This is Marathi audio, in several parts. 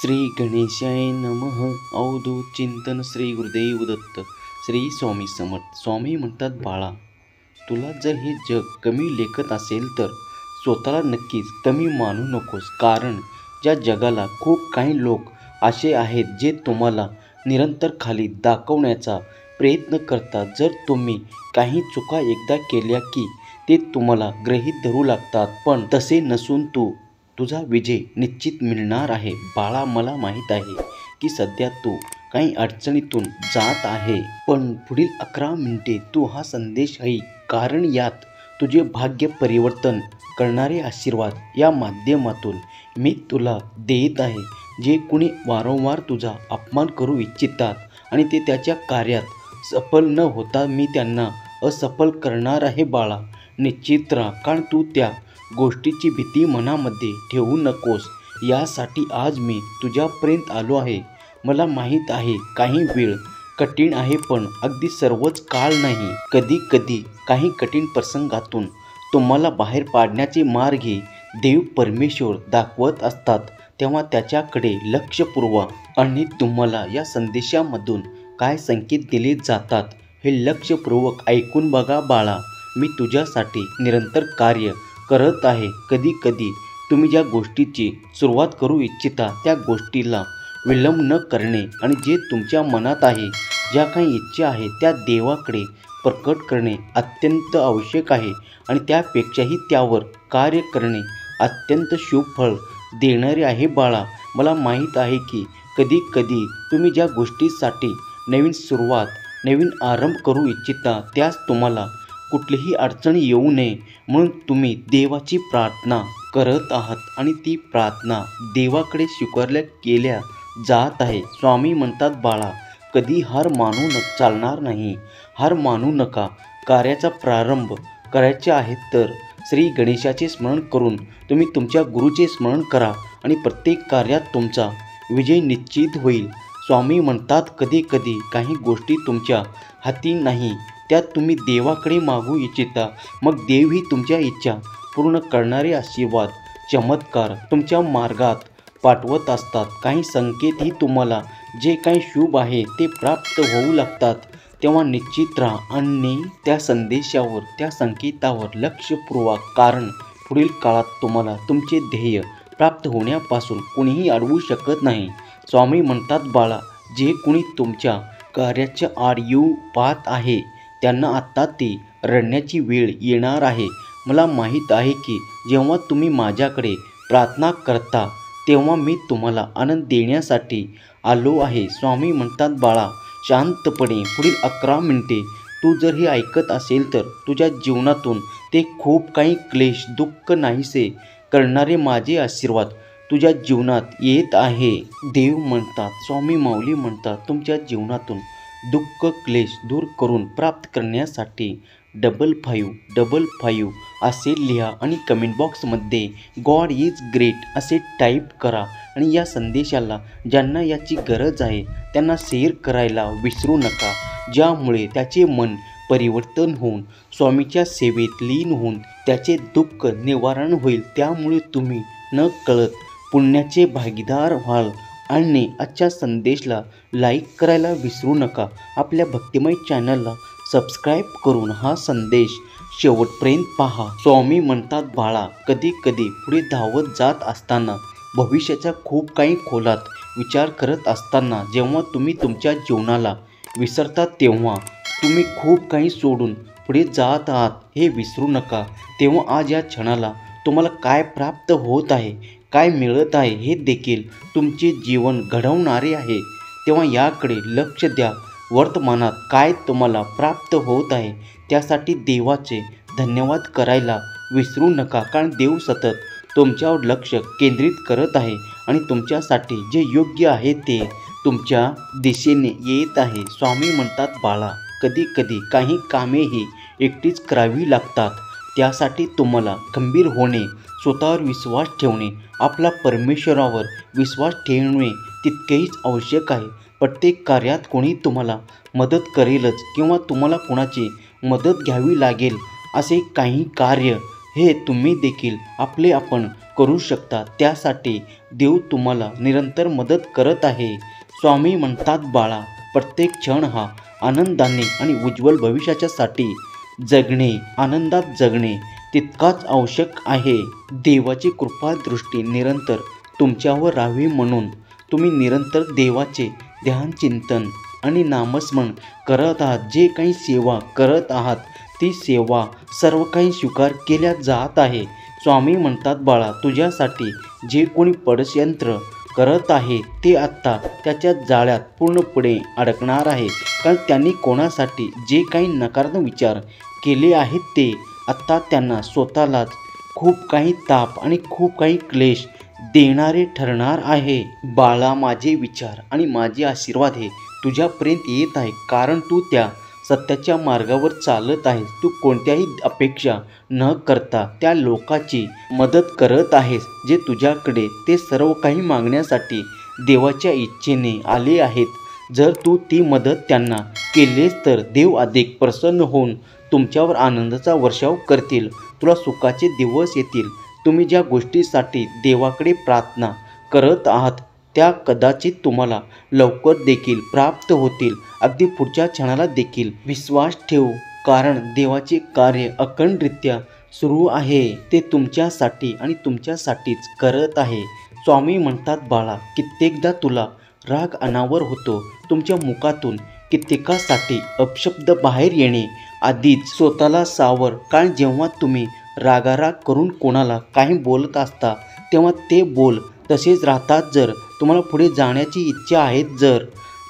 श्री गणेशाय नमः. अवधूत चिंतन श्री गुरुदेव दत्त. श्री स्वामी समर्थ. स्वामी म्हणतात, बाळा, तुला जर हे जग कमी लेखत असेल तर स्वतःला नक्कीच कमी मानू नकोस. कारण ज्या जगाला खूप काही लोक असे आहेत जे तुम्हाला निरंतर खाली दाखवण्याचा प्रयत्न करतात. जर तुम्ही काही चुका एकदा केल्या की ते तुम्हाला गृहीत धरू लागतात, पण तसे नसून तुझा विजय निश्चित मिळणार आहे. बाळा, मला माहीत आहे की सध्या तू काही अडचणीतून जात आहे, पण पुढील 11 मिनिटे तू हा संदेश ऐक, कारण यात तुझे भाग्य परिवर्तन करणारे आशीर्वाद या माध्यमातून मी तुला देत आहे. जे कुणी वारंवार तुझा अपमान करू इच्छितात आणि ते त्याच्या कार्यात सफल न होता मी त्यांना असफल करणार आहे. बाळा, निश्चित राहा, कारण तू त्या गोष्टीची भीती मनामध्ये ठेवू नकोस. यासाठी आज मी तुझ्यापर्यंत आलो आहे. मला माहीत आहे काही वेळ कठीण आहे, पण अगदी सर्वच काळ नाही. कधी कधी काही कठीण प्रसंगातून तुम्हाला बाहेर पाडण्याचे मार्ग देव परमेश्वर दाखवत असतात. तेव्हा त्याच्याकडे लक्ष पुरवा आणि तुम्हाला या संदेशामधून काय संकेत दिले जातात हे लक्षपूर्वक ऐकून बघा. बाळा, मी तुझ्यासाठी निरंतर कार्य करत आहे. कधी कधी तुम्ही ज्या गोष्टीची सुरुवात करू इच्छिता त्या गोष्टीला विलंब न करणे आणि जे तुमच्या मनात आहे, ज्या काही इच्छा आहे त्या देवाकडे प्रकट करणे अत्यंत आवश्यक आहे आणि त्यापेक्षाही त्यावर कार्य करणे अत्यंत शुभ फळ देणारे आहे. बाळा, मला माहीत आहे की कधी कधी तुम्ही ज्या गोष्टीसाठी नवीन सुरुवात, नवीन आरंभ करू इच्छिता त्यास तुम्हाला कुठलीही अडचण येऊ नये म्हणून तुम्ही देवाची प्रार्थना करत आहात आणि ती प्रार्थना देवाकडे स्वीकारल्या केल्या जात आहे. स्वामी म्हणतात, बाळा, कधी हार मानू चालणार नाही. हार मानू नका. कार्याचा प्रारंभ करायचे आहे तर श्री गणेशाचे स्मरण करून तुम्ही तुमच्या गुरुचे स्मरण करा आणि प्रत्येक कार्यात तुमचा विजय निश्चित होईल. स्वामी म्हणतात, कधी कधी काही गोष्टी तुमच्या हाती नाही, त्यात तुम्ही देवाकडे मागू इच्छिता. मग देवही तुमच्या इच्छा पूर्ण करणारे आशीर्वाद, चमत्कार तुमच्या मार्गात पाठवत असतात. काही संकेतही तुम्हाला जे काही शुभ आहे ते प्राप्त होऊ लागतात. तेव्हा निश्चित राहा आणि त्या संदेशावर, त्या संकेतावर लक्ष पुरवा, कारण पुढील काळात तुम्हाला तुमचे ध्येय प्राप्त होण्यापासून कोणीही अडवू शकत नाही. स्वामी म्हणतात, बाळा, जे कोणी तुमच्या कार्याच्या आड येऊ पाहत आहे त्यांना आता ते रडण्याची वेळ येणार आहे. मला माहीत आहे की जेव्हा तुम्ही माझ्याकडे प्रार्थना करता तेव्हा मी तुम्हाला आनंद देण्यासाठी आलो आहे. स्वामी म्हणतात, बाळा, शांतपणे पुढील 11 मिनिटे तू जर हे ऐकत असेल तर तुझ्या जीवनातून ते खूप काही क्लेश, दुःख नाहीसे करणारे माझे आशीर्वाद तुझ्या जीवनात येत आहे. देव म्हणतात, स्वामी माऊली म्हणतात, तुमच्या जीवनातून दुःख, क्लेश दूर करून प्राप्त करण्यासाठी 5555 असे लिहा आणि कमेंट बॉक्समध्ये गॉड इज ग्रेट असे टाईप करा आणि या संदेशाला ज्यांना याची गरज आहे त्यांना शेअर करायला विसरू नका, ज्यामुळे त्याचे मन परिवर्तन होऊन स्वामीच्या सेवेत लीन होऊन त्याचे दुःख निवारण होईल. त्यामुळे तुम्ही न कळत पुण्याचे भागीदार व्हाल. आणि आजच्या संदेशाला लाईक करायला विसरू नका. आपल्या भक्तिमय चॅनलला सबस्क्राईब करून हा संदेश शेवटपर्यंत पहा. स्वामी म्हणतात, बाळा, कधी कधी पुढे धावत जात असताना, भविष्याच्या खूप काही खोलात विचार करत असताना जेव्हा तुम्ही तुमच्या जीवनाला विसरता तेव्हा तुम्ही खूप काही सोडून पुढे जात आहात हे विसरू नका. तेव्हा आज या क्षणाला तुम्हाला काय प्राप्त होत आहे, काय मिळत आहे हे देखील तुमचे जीवन घडवणारे आहे. तेव्हा याकडे लक्ष द्या. वर्तमानात काय तुम्हाला प्राप्त होत आहे त्यासाठी देवाचे धन्यवाद करायला विसरू नका, कारण देव सतत तुमच्यावर लक्ष केंद्रित करत आहे आणि तुमच्यासाठी जे योग्य आहे ते तुमच्या दिशेने येत आहे. स्वामी म्हणतात, बाळा, कधी कधी काही कामेही एकटीच करावी लागतात. त्यासाठी तुम्हाला खंबीर होणे, स्वतःवर विश्वास ठेवणे, आपला परमेश्वरावर विश्वास ठेवणे तितकेच आवश्यक आहे. प्रत्येक कार्यात कोणी तुम्हाला मदत करेलच किंवा तुम्हाला कोणाची मदत घ्यावी लागेल असे काही कार्य हे तुम्ही देखील आपले आपण करू शकता. त्यासाठी देव तुम्हाला निरंतर मदत करत आहे. स्वामी म्हणतात बाळा, प्रत्येक क्षण हा आनंदाने आणि उज्ज्वल भविष्याच्यासाठी जगणे, आनंदात जगणे तितकाच आवश्यक आहे. देवाची कृपा दृष्टी निरंतर तुमच्यावर राहावी म्हणून तुम्ही निरंतर देवाचे ध्यान, चिंतन आणि नामस्मरण करत आहात. जे काही सेवा करत आहात ती सेवा सर्व काही स्वीकार केल्या जात आहे. स्वामी म्हणतात बाळा, तुझ्यासाठी जे कोणी षड्यंत्र करत आहे ते आत्ता त्याच्या जाळ्यात पूर्णपणे अडकणार आहे. कारण त्यांनी कोणासाठी जे काही नकारात्मक विचार केले आहेत ते आत्ता त्यांना स्वतःलाच खूप काही ताप आणि खूप काही क्लेश देणारे ठरणार आहे. बाळा, माझे विचार आणि माझे आशीर्वाद हे तुझ्यापर्यंत येत आहे, कारण तू त्या सत्याच्या मार्गावर चालत आहेस. तू कोणत्याही अपेक्षा न करता त्या लोकांची मदत करत आहेस जे तुझ्याकडे ते सर्व काही मागण्यासाठी देवाच्या इच्छेने आले आहेत. जर तू ती मदत त्यांना केलीस तर देव अधिक प्रसन्न होऊन तुमच्यावर आनंदाचा वर्षाव करतील. तुला सुखाचे दिवस येतील. तुम्ही ज्या गोष्टीसाठी देवाकडे प्रार्थना करत आहात त्या कदाचित तुम्हाला लवकर देखील प्राप्त होतील, अगदी पुढच्या क्षणाला देखील. विश्वास ठेव, कारण देवाचे कार्य अखंडरित्या सुरू आहे. ते तुमच्यासाठी आणि तुमच्यासाठीच करत आहे. स्वामी म्हणतात बाळा, कित्येकदा तुला राग अनावर होतो. तुमच्या मुखातून कित्येकासाठी अपशब्द बाहेर येणे आधीच स्वतःला सावर, कारण जेव्हा तुम्ही रागाराग करून कोणाला काही बोलत असता तेव्हा ते बोल तसेच राहतात. जर तुम्हाला पुढे जाण्याची इच्छा आहे, जर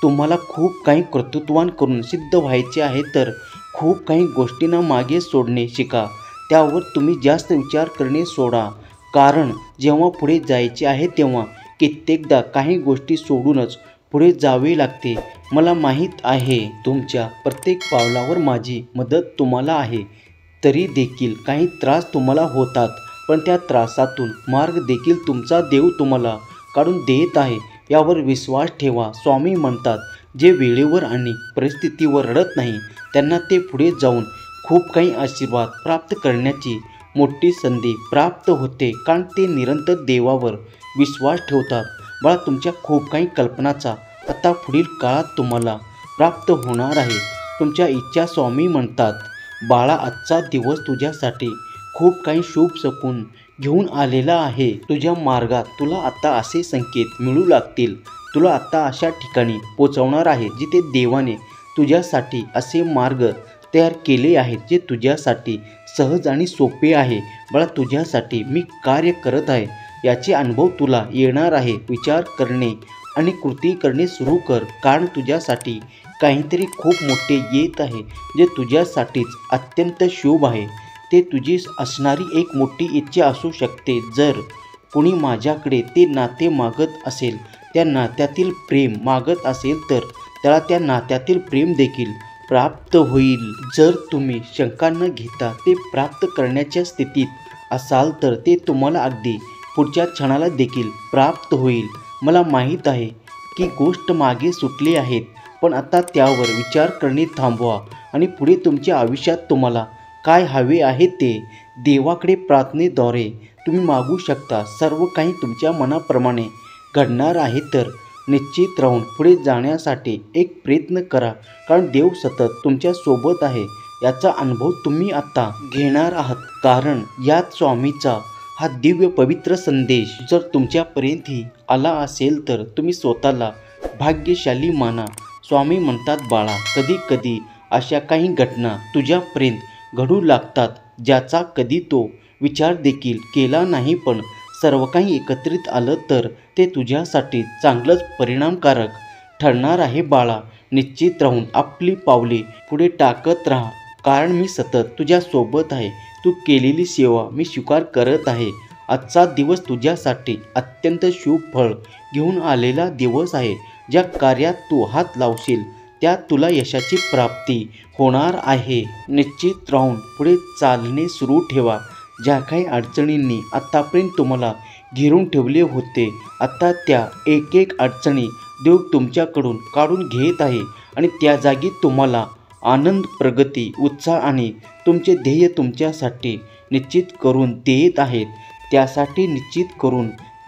तुम्हाला खूप काही कर्तृत्वान करून सिद्ध व्हायचे आहे तर खूप काही गोष्टींना मागे सोडणे शिका. त्यावर तुम्ही जास्त विचार करणे सोडा, कारण जेव्हा पुढे जायचे आहे तेव्हा कित्येकदा काही गोष्टी सोडूनच पुढे जावे लागते. मला माहीत आहे तुमच्या प्रत्येक पावलावर माझी मदत तुम्हाला आहे. तरी देखील काही त्रास तुम्हाला होतात, पण त्या त्रासातून मार्ग देखील तुमचा देव तुम्हाला काढून देत आहे, यावर विश्वास ठेवा. स्वामी म्हणतात, जे वेळेवर आणि परिस्थितीवर रडत नाही त्यांना ते पुढे जाऊन खूप काही आशीर्वाद प्राप्त करण्याची मोठी संधी प्राप्त होते, कारण ते निरंतर देवावर विश्वास ठेवतात. बाळा, तुमच्या खूप काही कल्पनाचा आता पुढील काळात तुम्हाला प्राप्त होणार आहे. तुमच्या इच्छा स्वामी म्हणतात बाळा, आजचा दिवस तुझ्यासाठी खूप काही शुभ सकून घेऊन आलेला आहे. तुझ्या मार्गात तुला आता असे संकेत मिळू लागतील. तुला आता अशा ठिकाणी पोचवणार आहे जिथे देवाने तुझ्यासाठी असे मार्ग तयार केले आहेत जे तुझ्यासाठी सहज आणि सोपे आहे. बाळा, तुझ्यासाठी मी कार्य करत आहे याचे अनुभव तुला येणार आहे. विचार करणे आणि कृती करणे सुरू कर, कारण तुझ्यासाठी काहीतरी खूप मोठे येत आहे जे तुझ्यासाठीच अत्यंत शुभ आहे. ते तुझी असणारी एक मोठी इच्छा असू शकते. जर कोणी माझ्याकडे ते नाते मागत असेल, त्या नात्यातील प्रेम मागत असेल तर त्याला त्या नात्यातील प्रेम देखील प्राप्त होईल. जर तुम्ही शंका न घेता ते प्राप्त करण्याच्या स्थितीत असाल तर ते तुम्हाला अगदी पुढच्या क्षणाला देखील प्राप्त होईल. मला माहीत आहे की गोष्ट मागे सुटली आहेत, पण आता त्यावर विचार करणे थांबवा आणि पुढे तुमच्या आयुष्यात तुम्हाला काय हवे आहे ते देवाकडे प्रार्थनेद्वारे तुम्ही मागू शकता. सर्व काही तुमच्या मनाप्रमाणे घडणार आहे. तर निश्चित राहून पुढे जाण्यासाठी एक प्रयत्न करा, कारण देव सतत तुमच्या सोबत आहे याचा अनुभव तुम्ही आता घेणार आहात. कारण यात स्वामीचा हा दिव्य पवित्र संदेश जर तुमच्यापर्यंतही आला असेल तर तुम्ही स्वतःला भाग्यशाली माना. स्वामी म्हणतात बाळा, कधी कधी अशा काही घटना तुझ्यापर्यंत घडू लागतात ज्याचा कधी तो विचार देखील केला नाही, पण सर्व काही एकत्रित आलं तर ते तुझ्यासाठी चांगलंच परिणामकारक ठरणार आहे. बाळा, निश्चित राहून आपली पावले पुढे टाकत राहा, कारण मी सतत तुझ्यासोबत आहे. तू केलेली सेवा मी स्वीकार करत आहे. आजचा दिवस तुझ्यासाठी अत्यंत शुभ फळ घेऊन आलेला दिवस आहे. ज्या कार्यात तू हात लावशील त्यात तुला यशाची प्राप्ती होणार आहे. निश्चित राहून पुढे चालणे सुरू ठेवा. ज्या काही अडचणींनी आतापर्यंत तुम्हाला घेरून ठेवले होते, आता त्या एक एक अडचणी देव तुमच्याकडून काढून घेत आहे आणि त्या जागी तुम्हाला आनंद, प्रगती, उत्साह आणि तुमचे ध्येय तुमच्यासाठी निश्चित करून देत आहेत, त्यासाठी निश्चित करून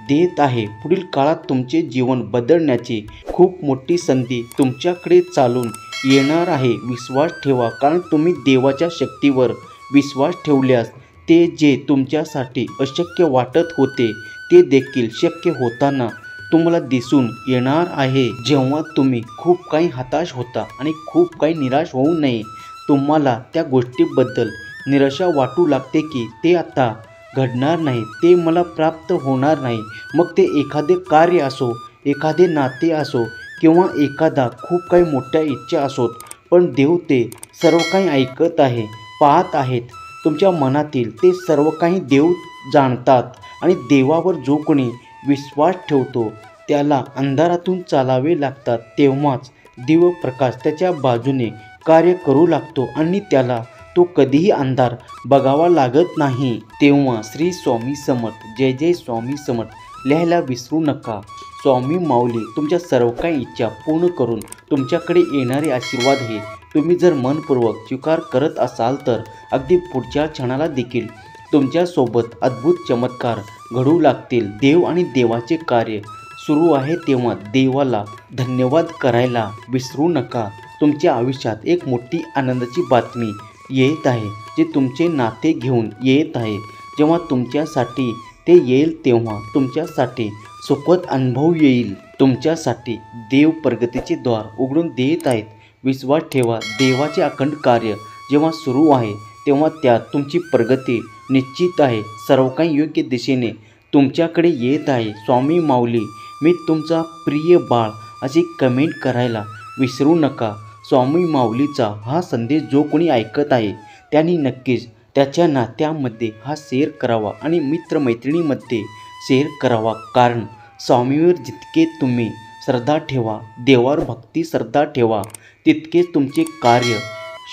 देत आहे. पुढील काळात तुमचे जीवन बदलण्याची खूप मोठी संधी तुमच्याकडे चालून येणार आहे. विश्वास ठेवा, कारण तुम्ही देवाच्या शक्तीवर विश्वास ठेवल्यास ते जे तुमच्यासाठी अशक्य वाटत होते ते देखील शक्य होताना तुम्हाला दिसून येणार आहे. जेव्हा तुम्ही खूप काही हताश होता आणि खूप काही निराश होऊ नये, तुम्हाला त्या गोष्टीबद्दल निराशा वाटू लागते की ते आता घडणार नाही, ते मला प्राप्त होणार नाही. मग ते एखादे कार्य असो, एखादे नाते असो किंवा एखादा खूप काही मोठ्या इच्छा असोत, पण देव ते सर्व काही ऐकत आहे, पाहत आहेत. तुमच्या मनातील ते सर्व काही देव जाणतात आणि देवावर जो कोणी विश्वास ठेवतो त्याला अंधारातून चालावे लागतात, तेव्हाच दिव्यप्रकाश त्याच्या बाजूने कार्य करू लागतो आणि त्याला तो कधीही अंधार बघावा लागत नाही. तेव्हा श्री स्वामी समर्थ, जय जय स्वामी समर्थ लिहायला विसरू नका. स्वामी माऊली तुमच्या सर्व काही इच्छा पूर्ण करून तुमच्याकडे येणारे आशीर्वाद हे तुम्ही जर मनपूर्वक स्वीकार करत असाल तर अगदी पुढच्या क्षणाला देखील तुमच्यासोबत अद्भुत चमत्कार घडू लागतील. देव आणि देवाचे कार्य सुरू आहे तेव्हा देवाला धन्यवाद करायला विसरू नका. तुमच्या आयुष्यात एक मोठी आनंदाची बातमी येत आहे, जे तुमचे नाते घेऊन येत आहे. जेव्हा तुमच्यासाठी ते येईल तेव्हा तुमच्यासाठी सुखद अनुभव येईल. तुमच्यासाठी देव प्रगतीचे द्वार उघडून देत आहेत. विश्वास ठेवा, देवाचे अखंड कार्य जेव्हा सुरू आहे तेव्हा त्यात तुमची प्रगती निश्चित आहे. सर्व काही योग्य दिशेने तुमच्याकडे येत आहे. स्वामी माऊली मी तुमचा प्रिय बाळ अशी कमेंट करायला विसरू नका. स्वामी माऊलीचा हा संदेश जो कोणी ऐकत आहे त्यांनी नक्कीच त्याच्या नात्यामध्ये हा शेअर करावा आणि मित्रमैत्रिणीमध्ये शेअर करावा, कारण स्वामीवर जितके तुम्ही श्रद्धा ठेवा, देवावर भक्ती श्रद्धा ठेवा, तितकेच तुमचे कार्य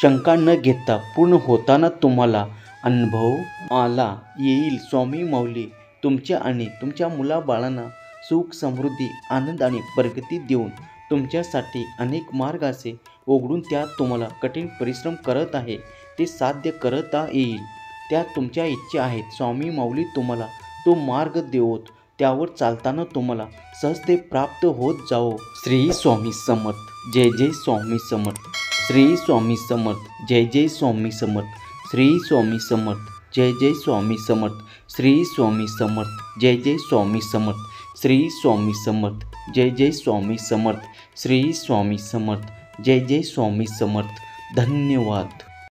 शंका न घेता पूर्ण होताना तुम्हाला अनुभव आला येईल. स्वामी माऊली तुमच्या आणि तुमच्या मुलाबाळांना सुख, समृद्धी, आनंद आणि प्रगती देऊन तुमच्यासाठी अनेक मार्ग असे उघडून त्यात तुम्हाला कठीण परिश्रम करत आहे ते साध्य करता येईल. त्यात तुमच्या इच्छा आहेत. स्वामी माऊली तुम्हाला तो मार्ग देवोत, त्यावर चालताना तुम्हाला सहज ते प्राप्त होत जाओ. श्री स्वामी समर्थ, जय जय स्वामी समर्थ. श्री स्वामी समर्थ, जय जय स्वामी समर्थ. श्री स्वामी समर्थ, जय जय स्वामी समर्थ. श्री स्वामी समर्थ, जय जय स्वामी समर्थ. श्री स्वामी समर्थ, जय जय स्वामी समर्थ. श्री स्वामी समर्थ, जय जय स्वामी समर्थ. धन्यवाद.